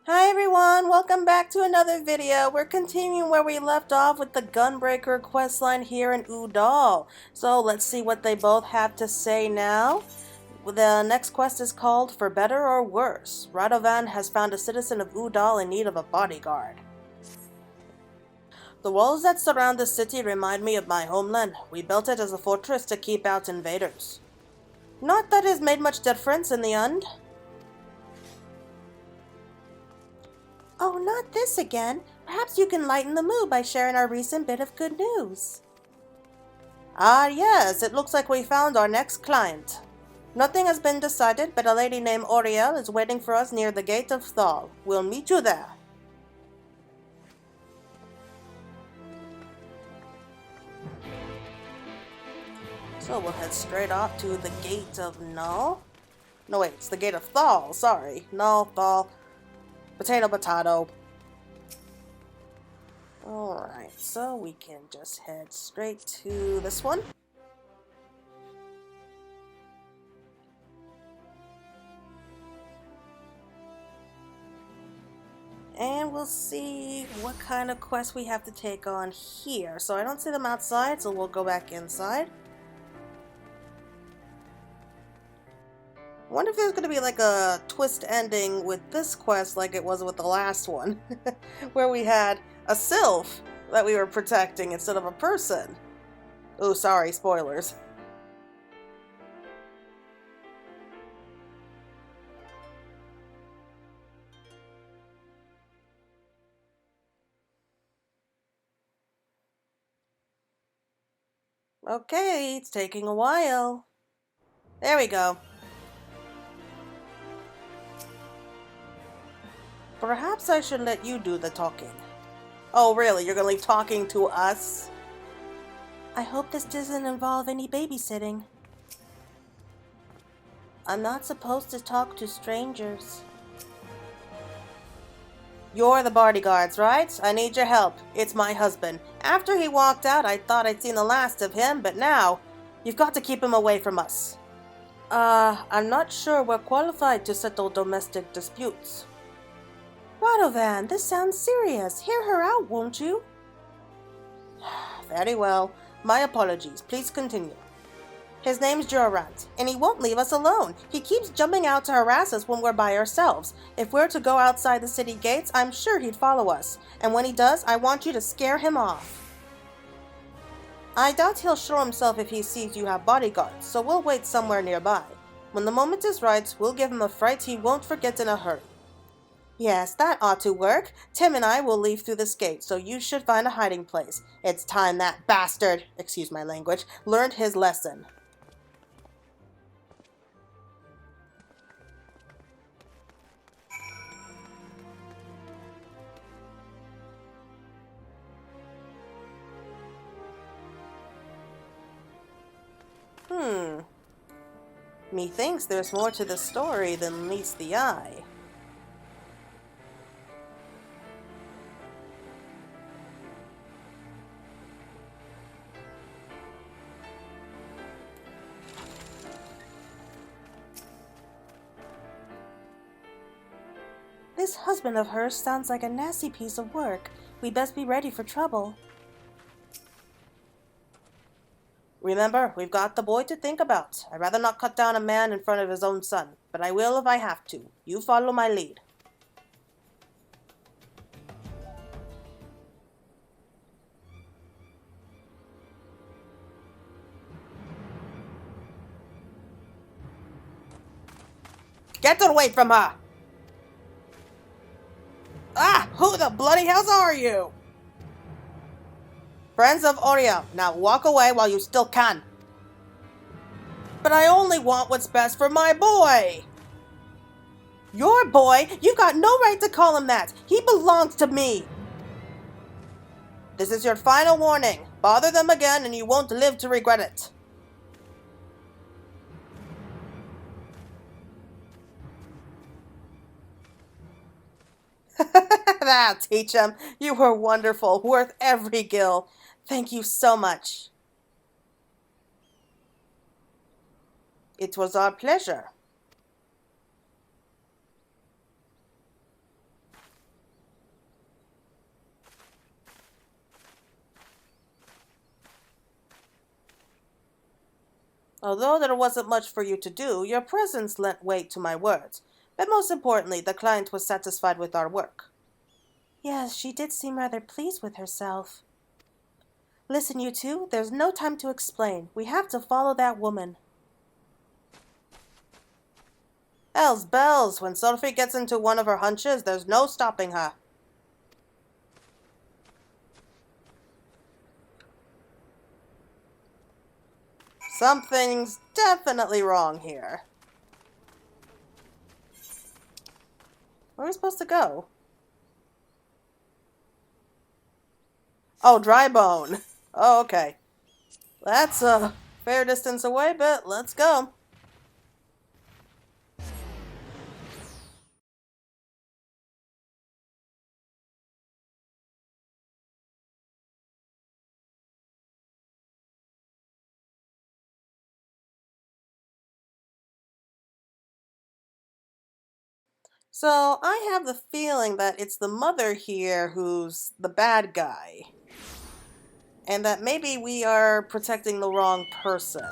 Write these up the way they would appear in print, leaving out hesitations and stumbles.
Hi everyone, welcome back to another video. We're continuing where we left off with the Gunbreaker questline here in Ul'dah. So let's see what they both have to say now. The next quest is called For Better or Worse. Radovan has found a citizen of Ul'dah in need of a bodyguard. The walls that surround the city remind me of my homeland. We built it as a fortress to keep out invaders. Not that it's made much difference in the end. Oh, not this again. Perhaps you can lighten the mood by sharing our recent bit of good news. Ah, yes, it looks like we found our next client. Nothing has been decided, but a lady named Oriel is waiting for us near the gate of Thal. We'll meet you there. So we'll head straight off to the gate of Null. No, wait, it's the gate of Thal, sorry. Null, Thal. Potato, potato. Alright, so we can just head straight to this one. And we'll see what kind of quest we have to take on here. So I don't see them outside, so we'll go back inside. I wonder if there's going to be like a twist ending with this quest like it was with the last one. Where we had a sylph that we were protecting instead of a person. Oh, sorry, spoilers. Okay, it's taking a while. There we go. Perhaps I should let you do the talking. Oh, really? You're gonna leave talking to us? I hope this doesn't involve any babysitting. I'm not supposed to talk to strangers. You're the bodyguards, right? I need your help. It's my husband. After he walked out, I thought I'd seen the last of him, but now, you've got to keep him away from us. I'm not sure we're qualified to settle domestic disputes. Radovan, this sounds serious. Hear her out, won't you? Very well. My apologies. Please continue. His name's Jurant, and he won't leave us alone. He keeps jumping out to harass us when we're by ourselves. If we're to go outside the city gates, I'm sure he'd follow us. And when he does, I want you to scare him off. I doubt he'll show himself if he sees you have bodyguards, so we'll wait somewhere nearby. When the moment is right, we'll give him a fright he won't forget in a hurry. Yes, that ought to work. Tim and I will leave through this gate, so you should find a hiding place. It's time that bastard, excuse my language, learned his lesson. Methinks there's more to the story than meets the eye. This husband of hers sounds like a nasty piece of work. We best be ready for trouble. Remember, we've got the boy to think about. I'd rather not cut down a man in front of his own son, but I will if I have to. You follow my lead. Get away from her! Ah! Who the bloody hells are you? Friends of Oriel, now walk away while you still can. But I only want what's best for my boy! Your boy? You've got no right to call him that! He belongs to me! This is your final warning. Bother them again and you won't live to regret it. That'll teach him. You were wonderful, worth every gil. Thank you so much. It was our pleasure. Although there wasn't much for you to do, your presence lent weight to my words. But most importantly, the client was satisfied with our work. Yes, she did seem rather pleased with herself. Listen, you two, there's no time to explain. We have to follow that woman. Hell's bells, when Sophie gets into one of her hunches, there's no stopping her. Something's definitely wrong here. Where are we supposed to go? Oh, Dry Bone. Oh, okay. That's a fair distance away, but let's go. So, I have the feeling that it's the mother here who's the bad guy. And that maybe we are protecting the wrong person.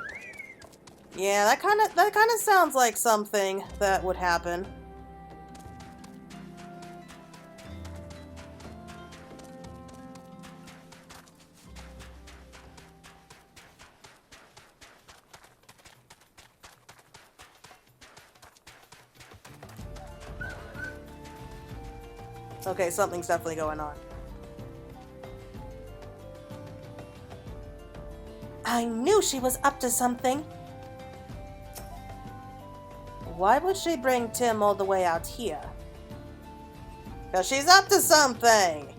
Yeah, that kind of sounds like something that would happen. Okay, something's definitely going on. I knew she was up to something. Why would she bring Tim all the way out here? Because she's up to something!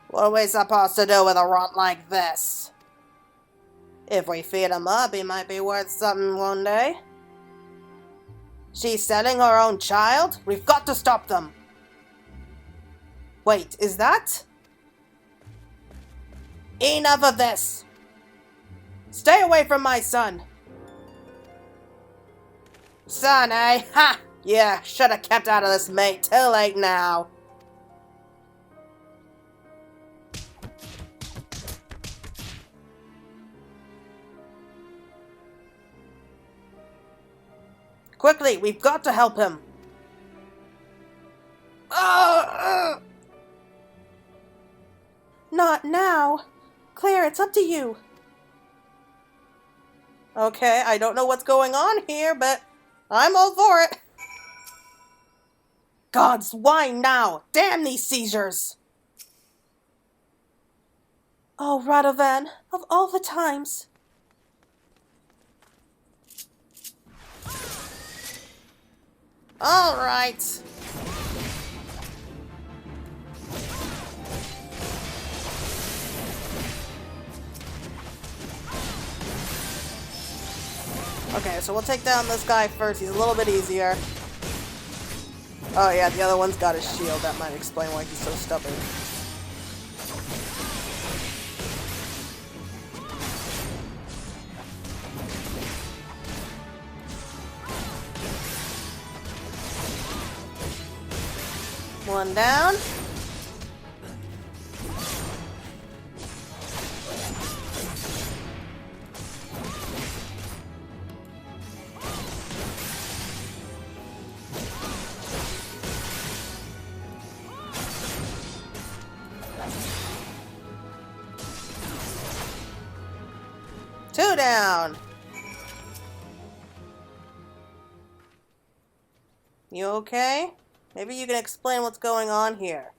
What are we supposed to do with a runt like this? If we feed him up, he might be worth something one day. She's selling her own child? We've got to stop them! Wait, is that? Enough of this! Stay away from my son! Son, eh? Ha! Yeah, should have kept out of this, mate. Too late now. Quickly, we've got to help him. Not now. Claire, it's up to you. Okay, I don't know what's going on here, but I'm all for it. Gods, why now? Damn these seizures! Oh, Radovan, of all the times. All right. Okay, so we'll take down this guy first. He's a little bit easier. Oh yeah, the other one's got a shield. That might explain why he's so stubborn. One down. Two down. You okay? Maybe you can explain what's going on here.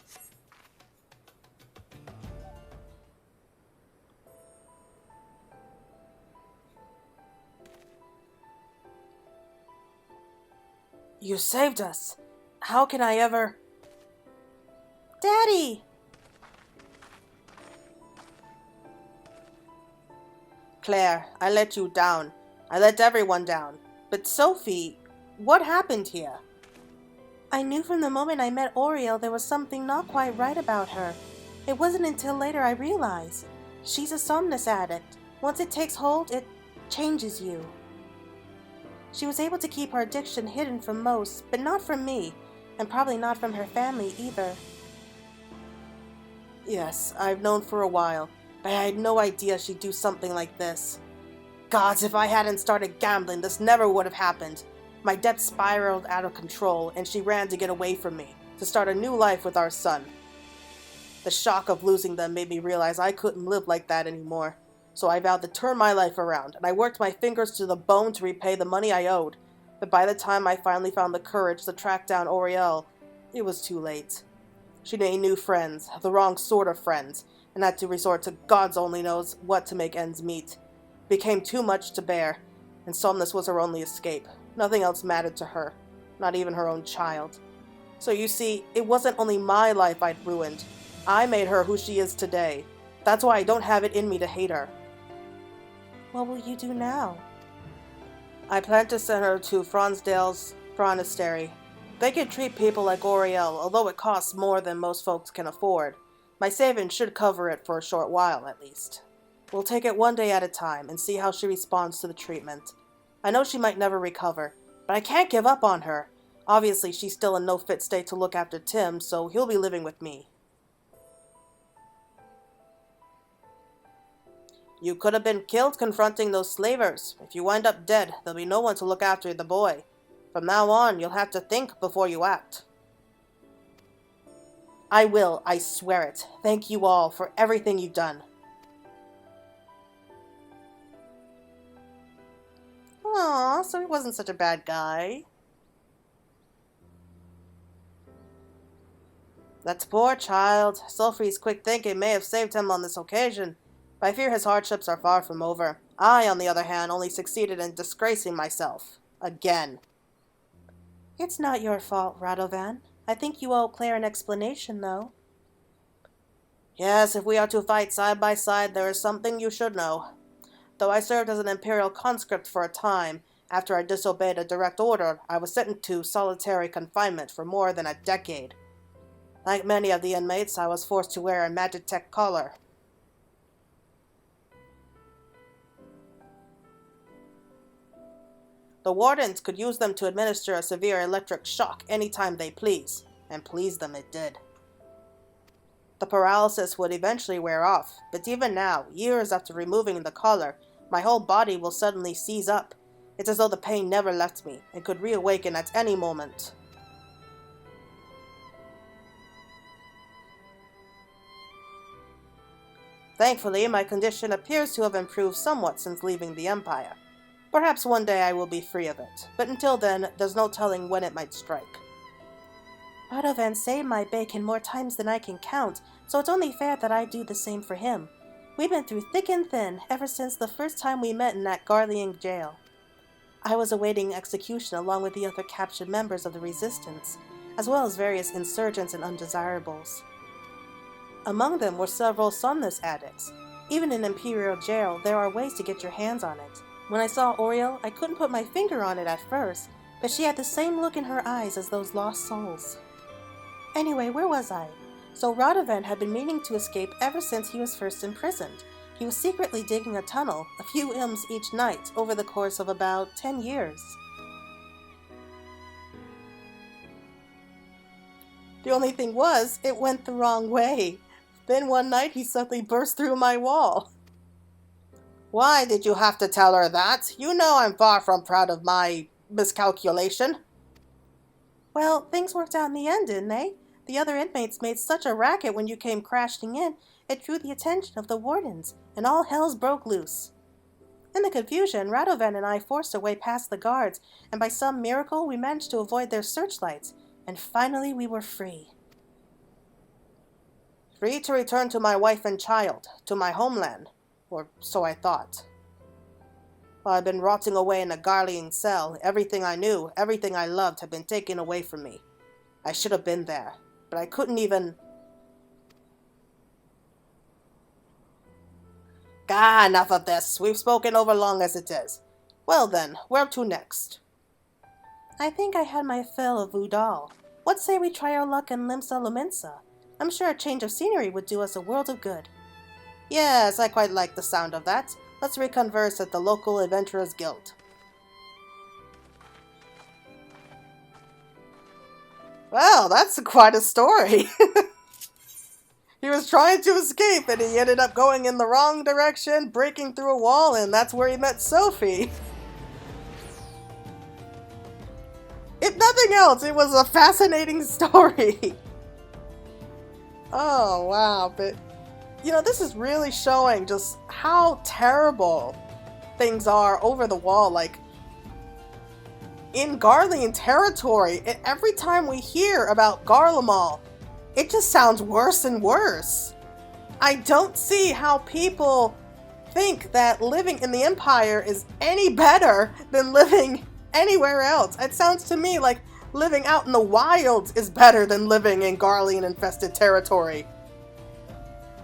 You saved us. How can I ever... Daddy! Claire, I let you down. I let everyone down. But Sophie, what happened here? I knew from the moment I met Oriel there was something not quite right about her. It wasn't until later I realized. She's a somnus addict. Once it takes hold, it changes you. She was able to keep her addiction hidden from most, but not from me, and probably not from her family either. Yes, I've known for a while, but I had no idea she'd do something like this. Gods, if I hadn't started gambling, this never would have happened. My debt spiraled out of control, and she ran to get away from me, to start a new life with our son. The shock of losing them made me realize I couldn't live like that anymore. So I vowed to turn my life around, and I worked my fingers to the bone to repay the money I owed. But by the time I finally found the courage to track down Oriel, it was too late. She made new friends, the wrong sort of friends, and had to resort to God's only knows what to make ends meet. It became too much to bear, and Somnus was her only escape. Nothing else mattered to her, not even her own child. So you see, it wasn't only my life I'd ruined. I made her who she is today. That's why I don't have it in me to hate her. What will you do now? I plan to send her to Fronsdale's monastery. They can treat people like Oriel, although it costs more than most folks can afford. My savings should cover it for a short while, at least. We'll take it one day at a time and see how she responds to the treatment. I know she might never recover, but I can't give up on her. Obviously, she's still in no fit state to look after Tim, so he'll be living with me. You could have been killed confronting those slavers. If you wind up dead, there'll be no one to look after the boy. From now on, you'll have to think before you act. I will, I swear it. Thank you all for everything you've done. Aw, so he wasn't such a bad guy. That poor child. Sophie's quick thinking may have saved him on this occasion. But I fear his hardships are far from over. I, on the other hand, only succeeded in disgracing myself. Again. It's not your fault, Radovan. I think you owe Claire an explanation, though. Yes, if we are to fight side by side, there is something you should know. Though I served as an Imperial conscript for a time, after I disobeyed a direct order, I was sentenced to solitary confinement for more than a decade. Like many of the inmates, I was forced to wear a Magitech collar. The wardens could use them to administer a severe electric shock anytime they please, and please them it did. The paralysis would eventually wear off, but even now, years after removing the collar, my whole body will suddenly seize up. It's as though the pain never left me, and could reawaken at any moment. Thankfully, my condition appears to have improved somewhat since leaving the Empire. Perhaps one day I will be free of it, but until then, there's no telling when it might strike. Radovan saved my bacon more times than I can count, so it's only fair that I do the same for him. We've been through thick and thin ever since the first time we met in that Garlean jail. I was awaiting execution along with the other captured members of the Resistance, as well as various insurgents and undesirables. Among them were several Somnus addicts. Even in Imperial jail, there are ways to get your hands on it. When I saw Oriel, I couldn't put my finger on it at first, but she had the same look in her eyes as those lost souls. Anyway, where was I? So Radovan had been meaning to escape ever since he was first imprisoned. He was secretly digging a tunnel, a few ilms each night, over the course of about 10 years. The only thing was, it went the wrong way. Then one night he suddenly burst through my wall. Why did you have to tell her that? You know I'm far from proud of my miscalculation. Well, things worked out in the end, didn't they? The other inmates made such a racket when you came crashing in, it drew the attention of the wardens, and all hells broke loose. In the confusion, Radovan and I forced our way past the guards, and by some miracle we managed to avoid their searchlights, and finally we were free. Free to return to my wife and child, to my homeland. Or so I thought. While I'd been rotting away in a Garlean cell, everything I knew, everything I loved had been taken away from me. I should have been there, but I couldn't even... Enough of this. We've spoken over long as it is. Well then, where to next? I think I had my fill of Ul'dah. What say we try our luck in Limsa Lominsa? I'm sure a change of scenery would do us a world of good. Yes, I quite like the sound of that. Let's reconverse at the local Adventurers Guild. Well, that's quite a story. He was trying to escape and he ended up going in the wrong direction, breaking through a wall, and that's where he met Sophie. If nothing else, it was a fascinating story. Oh, wow. But, you know, this is really showing just how terrible things are over the wall. Like, in Garlean territory, every time we hear about Garlemald, it just sounds worse and worse. I don't see how people think that living in the Empire is any better than living anywhere else. It sounds to me like living out in the wilds is better than living in Garlean infested territory.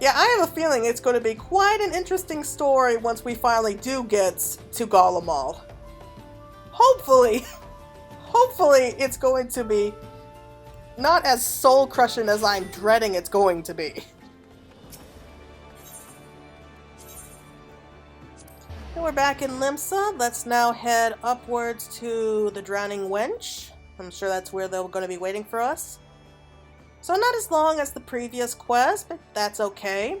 Yeah, I have a feeling it's going to be quite an interesting story once we finally do get to Garlemald. Hopefully it's going to be not as soul-crushing as I'm dreading it's going to be. And we're back in Limsa. Let's now head upwards to the Drowning Wench. I'm sure that's where they're going to be waiting for us. So not as long as the previous quest, but that's okay.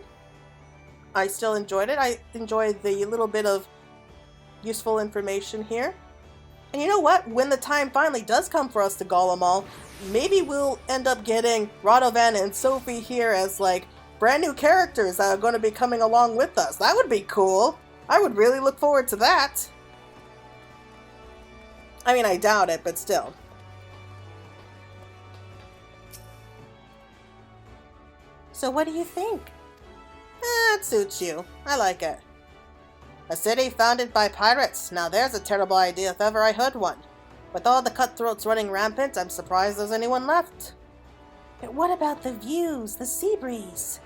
I still enjoyed it. I enjoyed the little bit of useful information here. And you know what? When the time finally does come for us to Garlemald, maybe we'll end up getting Radovan and Sophie here as like brand new characters that are going to be coming along with us. That would be cool. I would really look forward to that. I mean, I doubt it, but still. So what do you think? It suits you. I like it. A city founded by pirates. Now there's a terrible idea if ever I heard one. With all the cutthroats running rampant, I'm surprised there's anyone left. But what about the views, the sea breeze?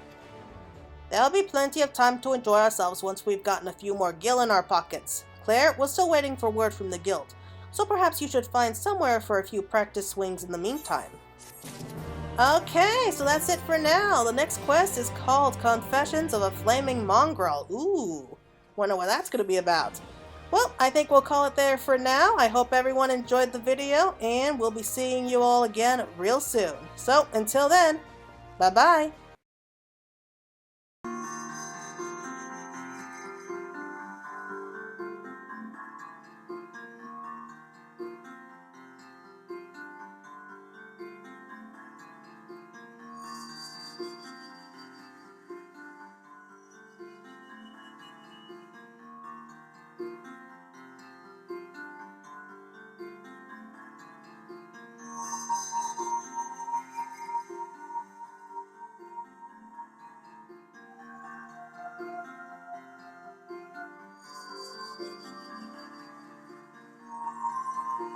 There'll be plenty of time to enjoy ourselves once we've gotten a few more gil in our pockets. Claire, we're still waiting for word from the guild, so perhaps you should find somewhere for a few practice swings in the meantime. Okay, so that's it for now. The next quest is called Confessions of a Flaming Mongrel. Ooh, wonder what that's going to be about. Well, I think we'll call it there for now. I hope everyone enjoyed the video, and we'll be seeing you all again real soon. So, until then, bye-bye.